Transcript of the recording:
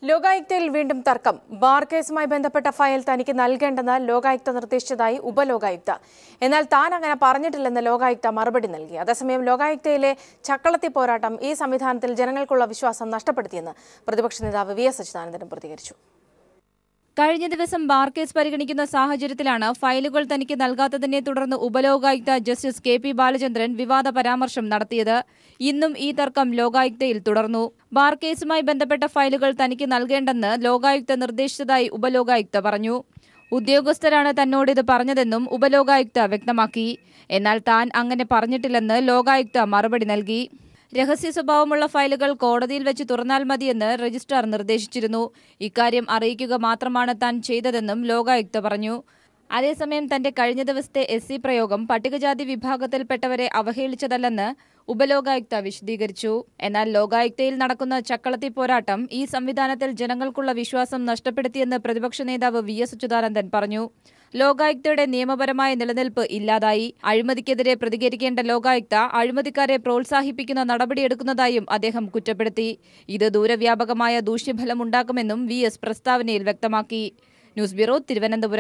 ലോകായുക്തയിൽ വീണ്ടും തർക്കം. ബാർ കേസുമായി ബന്ധപ്പെട്ട ഫയൽ തനിക്ക് നൽകേണ്ടെന്ന് ലോകായുക്ത നിർദ്ദേശിച്ചതായി ഉപലോകായുക്ത. എന്നാൽ താൻ അങ്ങനെ പറഞ്ഞിട്ടില്ലെന്ന് ലോകായുക്ത മറുപടി നൽകി. അതേസമയം ലോകായുക്തയിലെ ചക്കളത്തി പോരാട്ടം ഈ സംവിധാനത്തിൽ ജനങ്ങൾക്കുള്ള വിശ്വാസം നഷ്ടപ്പെടുത്തിയെന്ന് പ്രതിപക്ഷ നേതാവ് വി എസ് അച്യുതാനന്ദൻ പ്രതികരിച്ചു. കഴിഞ്ഞ ദിവസം ബാർ കേസ് പരിഗണിക്കുന്ന സാഹചര്യത്തിലാണ് ഫയലുകൾ തനിക്ക് നൽകാത്തതിനെ തുടർന്ന് ഉപലോകായുക്ത ജസ്റ്റിസ് കെ.പി. ബാലചന്ദ്രൻ വിവാദ പരാമർശം നടത്തിയത്. ഇന്നും ഈ തർക്കം ലോകായുക്തയിൽ തുടർന്നു. ബാർ കേസുമായി ബന്ധപ്പെട്ട ഫയലുകൾ തനിക്ക് നൽകേണ്ടെന്ന് ലോകായുക്ത നിർദ്ദേശിച്ചതായി ഉപലോകായുക്ത പറഞ്ഞു. ഉദ്യോഗസ്ഥരാണ് തന്നോടിത് പറഞ്ഞതെന്നും ഉപലോകായുക്ത വ്യക്തമാക്കി. എന്നാൽ താൻ അങ്ങനെ പറഞ്ഞിട്ടില്ലെന്ന് ലോകായുക്ത മറുപടി നൽകി. രഹസ്യ സ്വഭാവമുള്ള ഫയലുകൾ കോടതിയിൽ വെച്ച് തുറന്നാൽ മതിയെന്ന് രജിസ്ട്രാർ നിർദ്ദേശിച്ചിരുന്നു. ഇക്കാര്യം അറിയിക്കുക മാത്രമാണ് താൻ ചെയ്തതെന്നും ലോകായുക്ത പറഞ്ഞു. അതേസമയം തന്റെ കഴിഞ്ഞ ദിവസത്തെ SC പ്രയോഗം പട്ടികജാതി വിഭാഗത്തിൽപ്പെട്ടവരെ അവഹേളിച്ചതല്ലെന്ന് ഉപലോകായുക്ത വിശദീകരിച്ചു. എന്നാൽ ലോകായുക്തയിൽ നടക്കുന്ന ചക്കളത്തി പോരാട്ടം ഈ സംവിധാനത്തിൽ ജനങ്ങൾക്കുള്ള വിശ്വാസം നഷ്ടപ്പെടുത്തിയെന്ന് പ്രതിപക്ഷ നേതാവ് വി എസ് അച്യുതാനന്ദൻ പറഞ്ഞു. ലോകായുക്തയുടെ നിയമപരമായ നിലനിൽപ്പ് ഇല്ലാതായി. അഴിമതിക്കെതിരെ പ്രതികരിക്കേണ്ട ലോകായുക്ത അഴിമതിക്കാരെ പ്രോത്സാഹിപ്പിക്കുന്ന നടപടിയെടുക്കുന്നതായും അദ്ദേഹം കുറ്റപ്പെടുത്തി. ഇത് ദൂരവ്യാപകമായ ദൂഷ്യഫലമുണ്ടാക്കുമെന്നും വി എസ് പ്രസ്താവനയിൽ വ്യക്തമാക്കി. News bureau, Thiruvananthapuram.